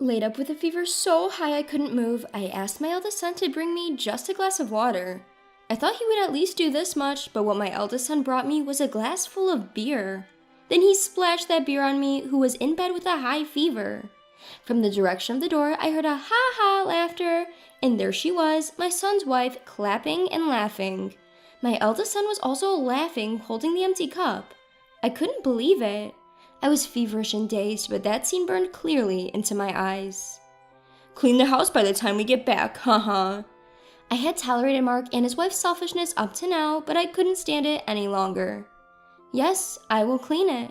Laid up with a fever so high I couldn't move, I asked my eldest son to bring me just a glass of water. I thought he would at least do this much, but what my eldest son brought me was a glass full of beer. Then he splashed that beer on me, who was in bed with a high fever. From the direction of the door, I heard a ha-ha laughter, and there she was, my son's wife, clapping and laughing. My eldest son was also laughing, holding the empty cup. I couldn't believe it. I was feverish and dazed, but that scene burned clearly into my eyes. "Clean the house by the time we get back, haha." I had tolerated Mark and his wife's selfishness up to now, but I couldn't stand it any longer. "Yes, I will clean it,"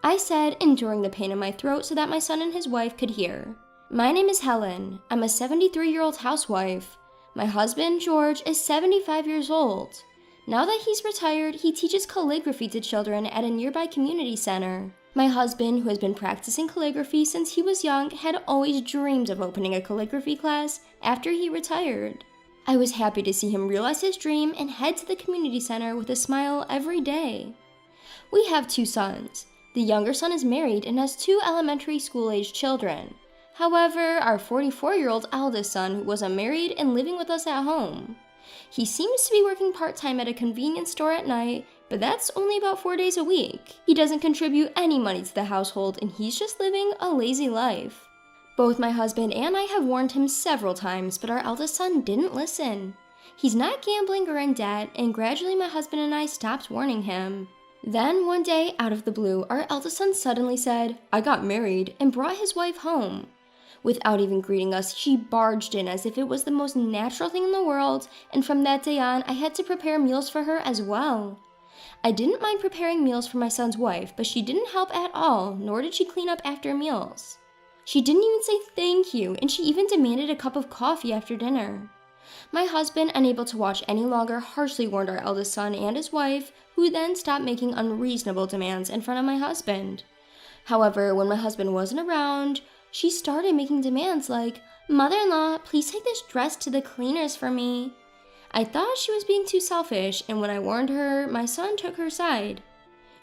I said, enduring the pain in my throat so that my son and his wife could hear. "My name is Helen. I'm a 73-year-old housewife. My husband, George, is 75 years old. Now that he's retired, he teaches calligraphy to children at a nearby community center. My husband, who has been practicing calligraphy since he was young, had always dreamed of opening a calligraphy class after he retired. I was happy to see him realize his dream and head to the community center with a smile every day. We have 2 sons. The younger son is married and has 2 elementary school-aged children. However, our 44-year-old eldest son was unmarried and living with us at home. He seems to be working part-time at a convenience store at night, but that's only about 4 days a week. He doesn't contribute any money to the household, and he's just living a lazy life. Both my husband and I have warned him several times, but our eldest son didn't listen. He's not gambling or in debt, and gradually my husband and I stopped warning him. Then one day, out of the blue, our eldest son suddenly said, "I got married," and brought his wife home. Without even greeting us, she barged in as if it was the most natural thing in the world, and from that day on, I had to prepare meals for her as well. I didn't mind preparing meals for my son's wife, but she didn't help at all, nor did she clean up after meals. She didn't even say thank you, and she even demanded a cup of coffee after dinner. My husband, unable to watch any longer, harshly warned our eldest son and his wife, who then stopped making unreasonable demands in front of my husband. However, when my husband wasn't around, she started making demands like, "Mother-in-law, please take this dress to the cleaners for me." I thought she was being too selfish, and when I warned her, my son took her side.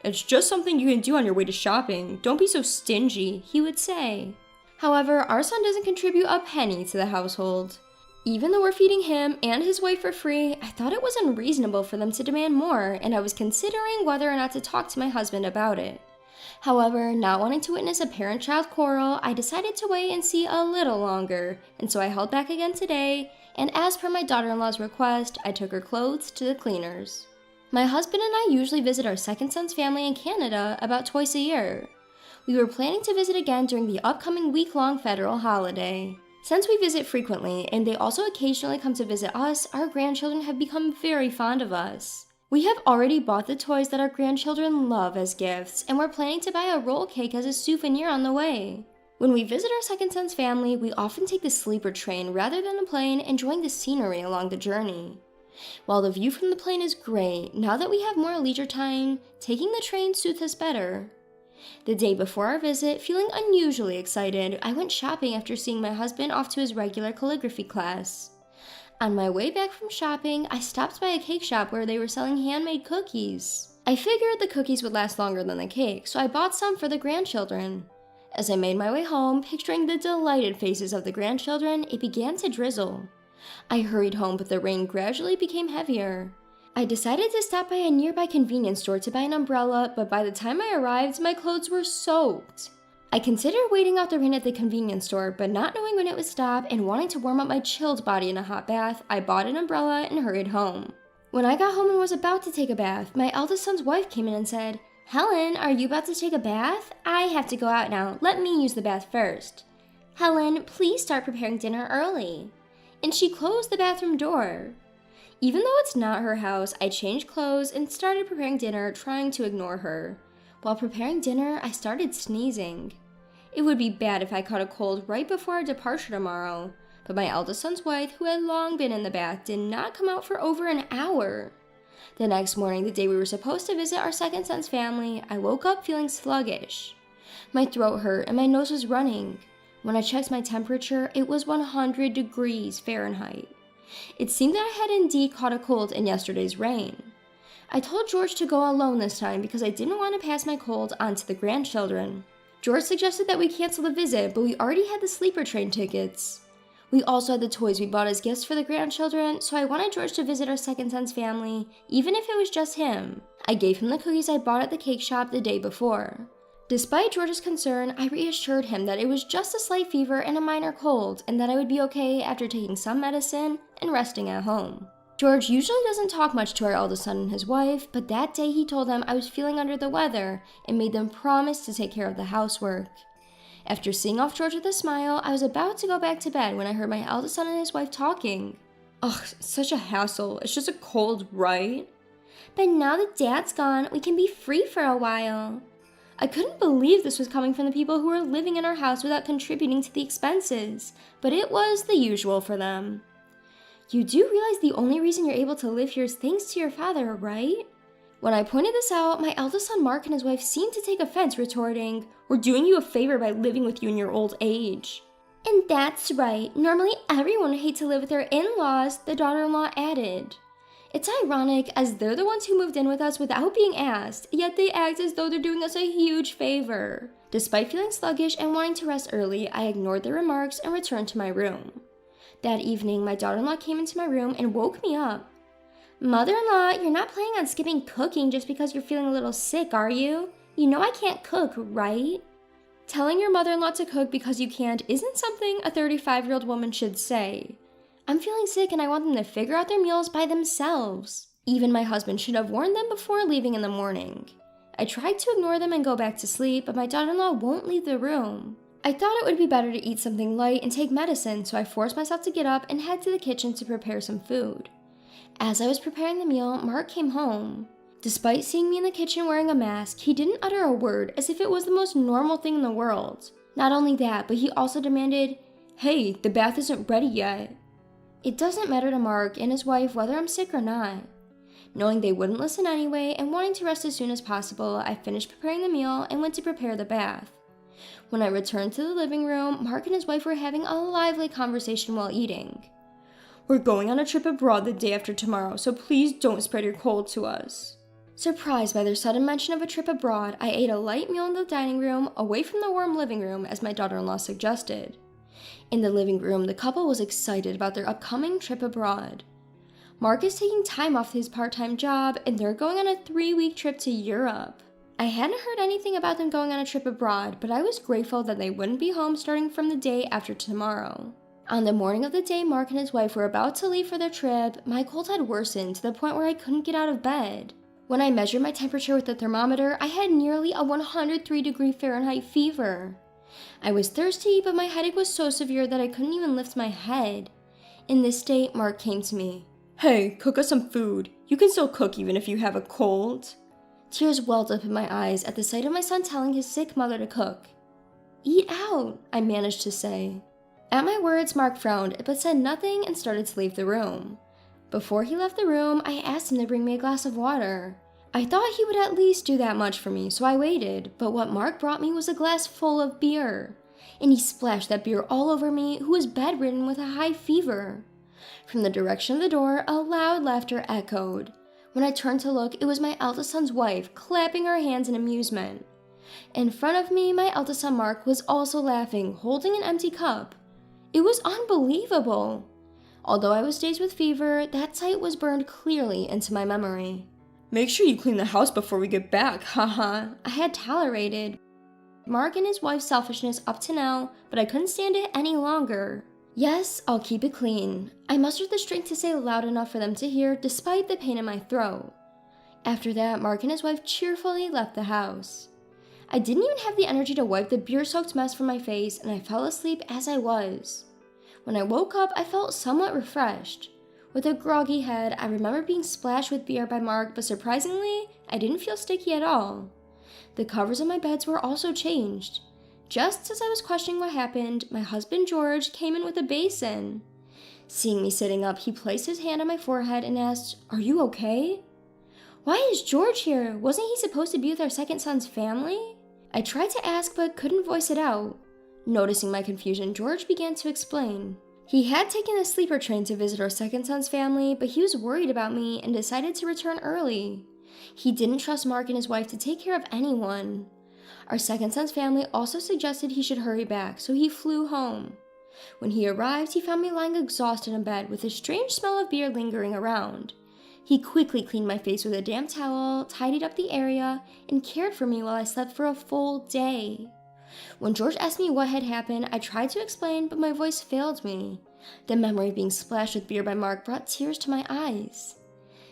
"It's just something you can do on your way to shopping. Don't be so stingy," he would say. However, our son doesn't contribute a penny to the household. Even though we're feeding him and his wife for free, I thought it was unreasonable for them to demand more, and I was considering whether or not to talk to my husband about it. However, not wanting to witness a parent-child quarrel, I decided to wait and see a little longer, and so I held back again today, and as per my daughter-in-law's request, I took her clothes to the cleaners. My husband and I usually visit our second son's family in Canada about twice a year. We were planning to visit again during the upcoming week-long federal holiday. Since we visit frequently, and they also occasionally come to visit us, our grandchildren have become very fond of us. We have already bought the toys that our grandchildren love as gifts, and we're planning to buy a roll cake as a souvenir on the way. When we visit our second son's family, we often take the sleeper train rather than a plane, enjoying the scenery along the journey. While the view from the plane is great, now that we have more leisure time, taking the train suits us better. The day before our visit, feeling unusually excited, I went shopping after seeing my husband off to his regular calligraphy class. On my way back from shopping, I stopped by a cake shop where they were selling handmade cookies. I figured the cookies would last longer than the cake, so I bought some for the grandchildren. As I made my way home, picturing the delighted faces of the grandchildren, it began to drizzle. I hurried home, but the rain gradually became heavier. I decided to stop by a nearby convenience store to buy an umbrella, but by the time I arrived, my clothes were soaked. I considered waiting out the rain at the convenience store, but not knowing when it would stop and wanting to warm up my chilled body in a hot bath, I bought an umbrella and hurried home. When I got home and was about to take a bath, my eldest son's wife came in and said, "Helen, are you about to take a bath? I have to go out now. Let me use the bath first." "Helen, please start preparing dinner early." And she closed the bathroom door. Even though it's not her house, I changed clothes and started preparing dinner, trying to ignore her. While preparing dinner, I started sneezing. It would be bad if I caught a cold right before our departure tomorrow, but my eldest son's wife, who had long been in the bath, did not come out for over an hour. The next morning, the day we were supposed to visit our second son's family, I woke up feeling sluggish. My throat hurt and my nose was running. When I checked my temperature, it was 100 degrees Fahrenheit. It seemed that I had indeed caught a cold in yesterday's rain. I told George to go alone this time because I didn't want to pass my cold on to the grandchildren. George suggested that we cancel the visit, but we already had the sleeper train tickets. We also had the toys we bought as gifts for the grandchildren, so I wanted George to visit our second son's family, even if it was just him. I gave him the cookies I bought at the cake shop the day before. Despite George's concern, I reassured him that it was just a slight fever and a minor cold, and that I would be okay after taking some medicine and resting at home. George usually doesn't talk much to our eldest son and his wife, but that day he told them I was feeling under the weather and made them promise to take care of the housework. After seeing off George with a smile, I was about to go back to bed when I heard my eldest son and his wife talking. Ugh, such a hassle. It's just a cold, right? But now that Dad's gone, we can be free for a while. I couldn't believe this was coming from the people who were living in our house without contributing to the expenses, but it was the usual for them. You do realize the only reason you're able to live here is thanks to your father, right? When I pointed this out, my eldest son Mark and his wife seemed to take offense, retorting, "We're doing you a favor by living with you in your old age." And that's right, normally everyone would hate to live with their in-laws, the daughter-in-law added. It's ironic, as they're the ones who moved in with us without being asked, yet they act as though they're doing us a huge favor. Despite feeling sluggish and wanting to rest early, I ignored their remarks and returned to my room. That evening, my daughter-in-law came into my room and woke me up. "Mother-in-law, you're not planning on skipping cooking just because you're feeling a little sick, are you? You know I can't cook, right?" Telling your mother-in-law to cook because you can't isn't something a 35-year-old woman should say. I'm feeling sick and I want them to figure out their meals by themselves. Even my husband should have warned them before leaving in the morning. I tried to ignore them and go back to sleep, but my daughter-in-law won't leave the room. I thought it would be better to eat something light and take medicine, so I forced myself to get up and head to the kitchen to prepare some food. As I was preparing the meal, Mark came home. Despite seeing me in the kitchen wearing a mask, he didn't utter a word as if it was the most normal thing in the world. Not only that, but he also demanded, "Hey, the bath isn't ready yet." It doesn't matter to Mark and his wife whether I'm sick or not. Knowing they wouldn't listen anyway and wanting to rest as soon as possible, I finished preparing the meal and went to prepare the bath. When I returned to the living room, Mark and his wife were having a lively conversation while eating. "We're going on a trip abroad the day after tomorrow, so please don't spread your cold to us." Surprised by their sudden mention of a trip abroad, I ate a light meal in the dining room, away from the warm living room as my daughter-in-law suggested. In the living room, the couple was excited about their upcoming trip abroad. Mark is taking time off his part-time job, and they're going on a 3-week trip to Europe. I hadn't heard anything about them going on a trip abroad, but I was grateful that they wouldn't be home starting from the day after tomorrow. On the morning of the day Mark and his wife were about to leave for their trip, my cold had worsened to the point where I couldn't get out of bed. When I measured my temperature with the thermometer, I had nearly a 103-degree Fahrenheit fever. I was thirsty, but my headache was so severe that I couldn't even lift my head. In this state, Mark came to me. "Hey, cook us some food. You can still cook even if you have a cold." Tears welled up in my eyes at the sight of my son telling his sick mother to cook. "Eat out," I managed to say. At my words, Mark frowned, but said nothing and started to leave the room. Before he left the room, I asked him to bring me a glass of water. I thought he would at least do that much for me, so I waited, but what Mark brought me was a glass full of beer. And he splashed that beer all over me, who was bedridden with a high fever. From the direction of the door, a loud laughter echoed. When I turned to look, it was my eldest son's wife, clapping her hands in amusement. In front of me, my eldest son Mark was also laughing, holding an empty cup. It was unbelievable. Although I was dazed with fever, that sight was burned clearly into my memory. "Make sure you clean the house before we get back, haha," I had tolerated Mark and his wife's selfishness up to now, but I couldn't stand it any longer. "Yes, I'll keep it clean." I mustered the strength to say loud enough for them to hear, despite the pain in my throat. After that, Mark and his wife cheerfully left the house. I didn't even have the energy to wipe the beer-soaked mess from my face, and I fell asleep as I was. When I woke up, I felt somewhat refreshed. With a groggy head, I remember being splashed with beer by Mark, but surprisingly, I didn't feel sticky at all. The covers of my beds were also changed. Just as I was questioning what happened, my husband George came in with a basin. Seeing me sitting up, he placed his hand on my forehead and asked, "Are you okay?" "Why is George here? Wasn't he supposed to be with our second son's family?" I tried to ask but couldn't voice it out. Noticing my confusion, George began to explain. He had taken a sleeper train to visit our second son's family, but he was worried about me and decided to return early. He didn't trust Mark and his wife to take care of anyone. Our second son's family also suggested he should hurry back, so he flew home. When he arrived, he found me lying exhausted in bed with a strange smell of beer lingering around. He quickly cleaned my face with a damp towel, tidied up the area, and cared for me while I slept for a full day. When George asked me what had happened, I tried to explain, but my voice failed me. The memory of being splashed with beer by Mark brought tears to my eyes.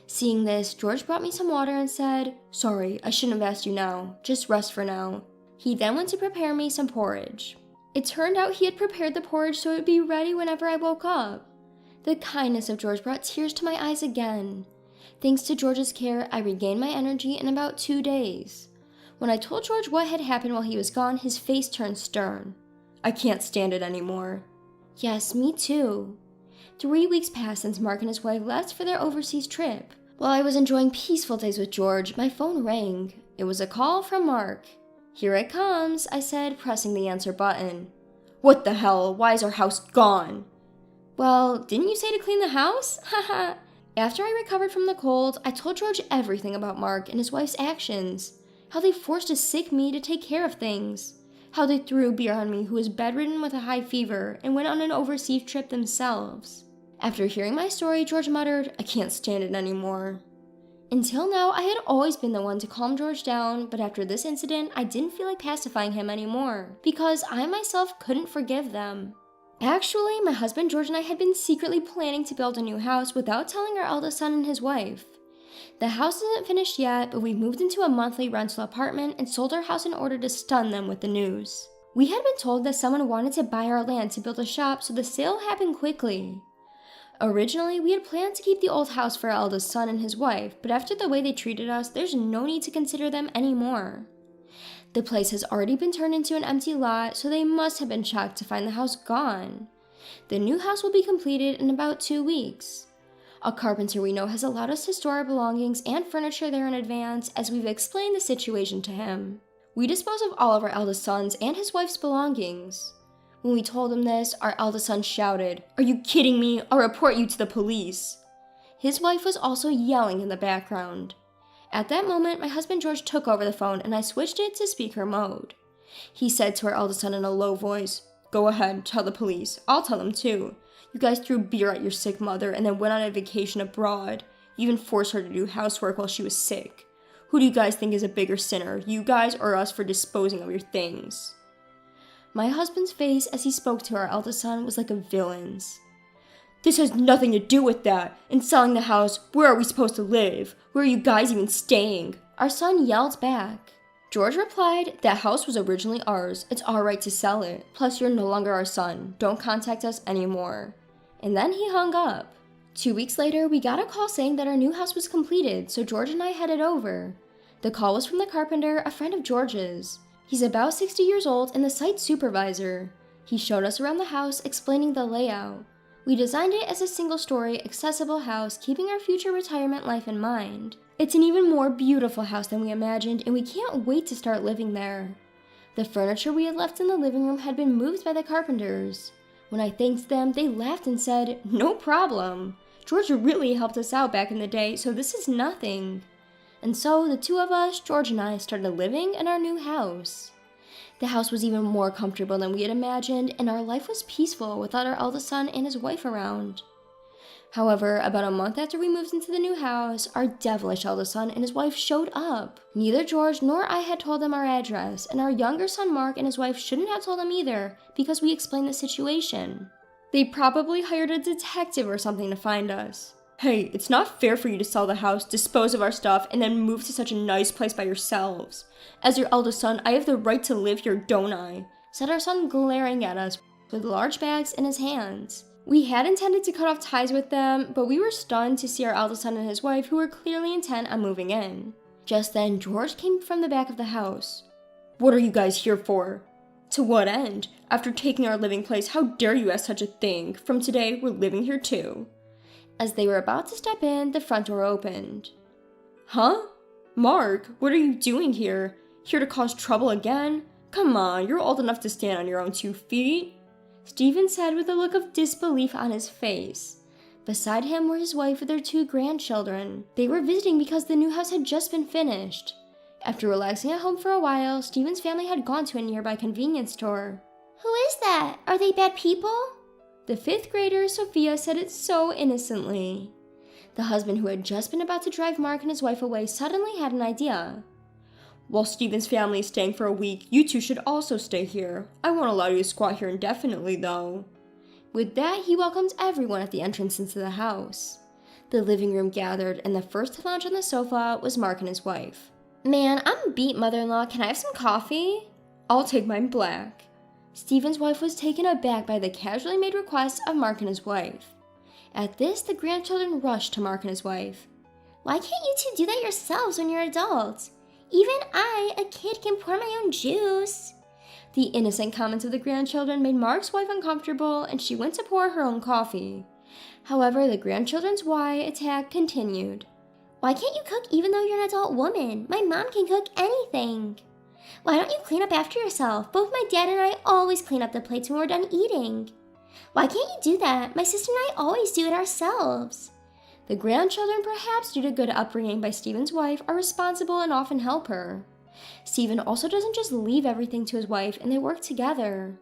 Seeing this, George brought me some water and said, "Sorry, I shouldn't have asked you now. Just rest for now." He then went to prepare me some porridge. It turned out he had prepared the porridge so it would be ready whenever I woke up. The kindness of George brought tears to my eyes again. Thanks to George's care, I regained my energy in about 2 days. When I told George what had happened while he was gone, his face turned stern. "I can't stand it anymore." Yes, me too. 3 weeks passed since Mark and his wife left for their overseas trip. While I was enjoying peaceful days with George, my phone rang. It was a call from Mark. "Here it comes," I said, pressing the answer button. "What the hell? Why is our house gone?" "Well, didn't you say to clean the house? Haha." After I recovered from the cold, I told George everything about Mark and his wife's actions. How they forced a sick me to take care of things. How they threw beer on me who was bedridden with a high fever and went on an overseas trip themselves. After hearing my story, George muttered, "I can't stand it anymore." Until now, I had always been the one to calm George down, but after this incident, I didn't feel like pacifying him anymore, because I myself couldn't forgive them. Actually, my husband George and I had been secretly planning to build a new house without telling our eldest son and his wife. The house isn't finished yet, but we've moved into a monthly rental apartment and sold our house in order to stun them with the news. We had been told that someone wanted to buy our land to build a shop, so the sale happened quickly. Originally, we had planned to keep the old house for our eldest son and his wife, but after the way they treated us, there's no need to consider them anymore. The place has already been turned into an empty lot, so they must have been shocked to find the house gone. The new house will be completed in about 2 weeks. A carpenter we know has allowed us to store our belongings and furniture there in advance, as we've explained the situation to him. We dispose of all of our eldest son's and his wife's belongings. When we told him this, our eldest son shouted, "Are you kidding me? I'll report you to the police." His wife was also yelling in the background. At that moment, my husband George took over the phone and I switched it to speaker mode. He said to our eldest son in a low voice, "Go ahead, tell the police. I'll tell them too. You guys threw beer at your sick mother and then went on a vacation abroad. You even forced her to do housework while she was sick. Who do you guys think is a bigger sinner, you guys or us for disposing of your things?" My husband's face as he spoke to our eldest son was like a villain's. "This has nothing to do with that. In selling the house, where are we supposed to live? Where are you guys even staying?" Our son yelled back. George replied, "That house was originally ours. It's our right to sell it. Plus, you're no longer our son. Don't contact us anymore." And then he hung up. 2 weeks later, we got a call saying that our new house was completed, so George and I headed over. The call was from the carpenter, a friend of George's. He's about 60 years old and the site supervisor. He showed us around the house, explaining the layout. We designed it as a single-story, accessible house, keeping our future retirement life in mind. It's an even more beautiful house than we imagined, and we can't wait to start living there. The furniture we had left in the living room had been moved by the carpenters. When I thanked them, they laughed and said, "No problem. George really helped us out back in the day, so this is nothing." And so the two of us, George and I, started living in our new house. The house was even more comfortable than we had imagined, and our life was peaceful without our eldest son and his wife around. However, about a month after we moved into the new house, our devilish eldest son and his wife showed up. Neither George nor I had told them our address, and our younger son Mark and his wife shouldn't have told them either, because we explained the situation. They probably hired a detective or something to find us. "Hey, it's not fair for you to sell the house, dispose of our stuff, and then move to such a nice place by yourselves. As your eldest son, I have the right to live here, don't I?" said our son, glaring at us with large bags in his hands. We had intended to cut off ties with them, but we were stunned to see our eldest son and his wife, who were clearly intent on moving in. Just then, George came from the back of the house. "What are you guys here for?" "To what end? After taking our living place, how dare you ask such a thing? From today, we're living here too." As they were about to step in, the front door opened. "Huh? Mark, what are you doing here? Here to cause trouble again? Come on, you're old enough to stand on your own 2 feet. Stephen said with a look of disbelief on his face. Beside him were his wife with their 2 grandchildren. They were visiting because the new house had just been finished. After relaxing at home for a while, Steven's family had gone to a nearby convenience store. Who is that? Are they bad people? The 5th grader, Sophia, said it so innocently. The husband who had just been about to drive Mark and his wife away suddenly had an idea. While Steven's family is staying for a week, you two should also stay here. I won't allow you to squat here indefinitely, though. With that, he welcomed everyone at the entrance into the house. The living room gathered, and the first to lounge on the sofa was Mark and his wife. Man, I'm beat, mother-in-law. Can I have some coffee? I'll take mine black. Steven's wife was taken aback by the casually made request of Mark and his wife. At this, the grandchildren rushed to Mark and his wife. Why can't you two do that yourselves when you're adults? Even I, a kid, can pour my own juice. The innocent comments of the grandchildren made Mark's wife uncomfortable, and she went to pour her own coffee. However, the grandchildren's why attack continued. Why can't you cook even though you're an adult woman? My mom can cook anything. Why don't you clean up after yourself? Both my dad and I always clean up the plates when we're done eating. Why can't you do that? My sister and I always do it ourselves. The grandchildren, perhaps due to good upbringing by Steven's wife, are responsible and often help her. Steven also doesn't just leave everything to his wife, and they work together.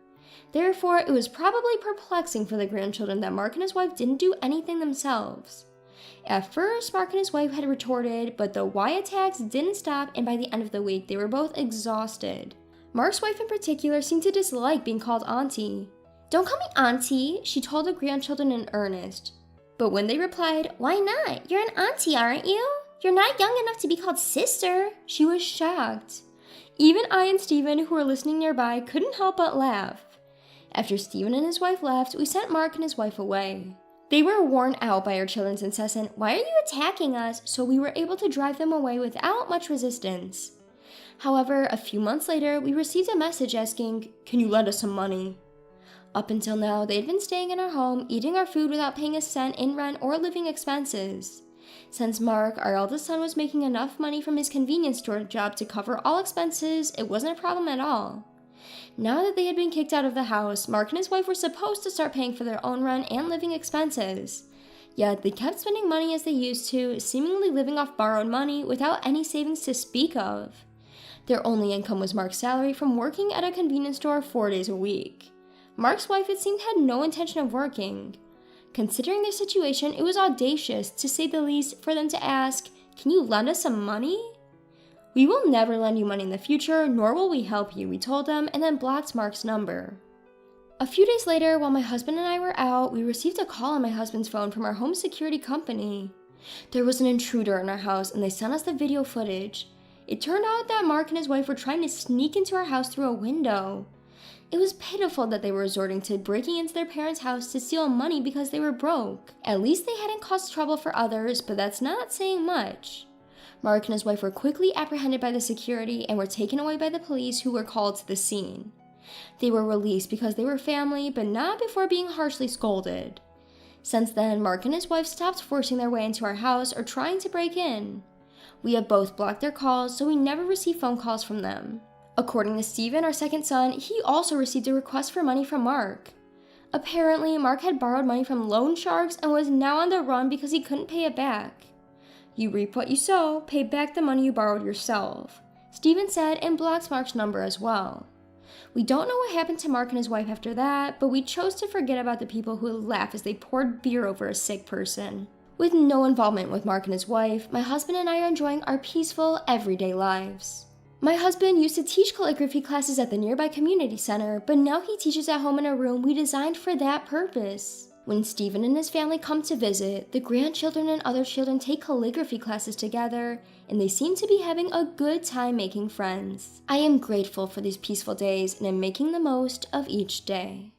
Therefore, it was probably perplexing for the grandchildren that Mark and his wife didn't do anything themselves. At first, Mark and his wife had retorted, but the why attacks didn't stop, and by the end of the week, they were both exhausted. Mark's wife in particular seemed to dislike being called auntie. Don't call me auntie, she told the grandchildren in earnest. But when they replied, why not? You're an auntie, aren't you? You're not young enough to be called sister. She was shocked. Even I and Steven, who were listening nearby, couldn't help but laugh. After Steven and his wife left, we sent Mark and his wife away. They were worn out by our children's incessant, why are you attacking us? So we were able to drive them away without much resistance. However, a few months later, we received a message asking, can you lend us some money? Up until now, they had been staying in our home, eating our food without paying a cent in rent or living expenses. Since Mark, our eldest son, was making enough money from his convenience store job to cover all expenses, it wasn't a problem at all. Now that they had been kicked out of the house, Mark and his wife were supposed to start paying for their own rent and living expenses. Yet they kept spending money as they used to, seemingly living off borrowed money without any savings to speak of. Their only income was Mark's salary from working at a convenience store 4 days a week. Mark's wife, it seemed, had no intention of working. Considering their situation, it was audacious, to say the least, for them to ask, can you lend us some money? We will never lend you money in the future, nor will we help you, we told them, and then blocked Mark's number. A few days later, while my husband and I were out, we received a call on my husband's phone from our home security company. There was an intruder in our house, and they sent us the video footage. It turned out that Mark and his wife were trying to sneak into our house through a window. It was pitiful that they were resorting to breaking into their parents' house to steal money because they were broke. At least they hadn't caused trouble for others, but that's not saying much. Mark and his wife were quickly apprehended by the security and were taken away by the police, who were called to the scene. They were released because they were family, but not before being harshly scolded. Since then, Mark and his wife stopped forcing their way into our house or trying to break in. We have both blocked their calls, so we never receive phone calls from them. According to Steven, our second son, he also received a request for money from Mark. Apparently, Mark had borrowed money from loan sharks and was now on the run because he couldn't pay it back. You reap what you sow, pay back the money you borrowed yourself, Steven said, and blocked Mark's number as well. We don't know what happened to Mark and his wife after that, but we chose to forget about the people who would laugh as they poured beer over a sick person. With no involvement with Mark and his wife, my husband and I are enjoying our peaceful, everyday lives. My husband used to teach calligraphy classes at the nearby community center, but now he teaches at home in a room we designed for that purpose. When Steven and his family come to visit, the grandchildren and other children take calligraphy classes together, and they seem to be having a good time making friends. I am grateful for these peaceful days and am making the most of each day.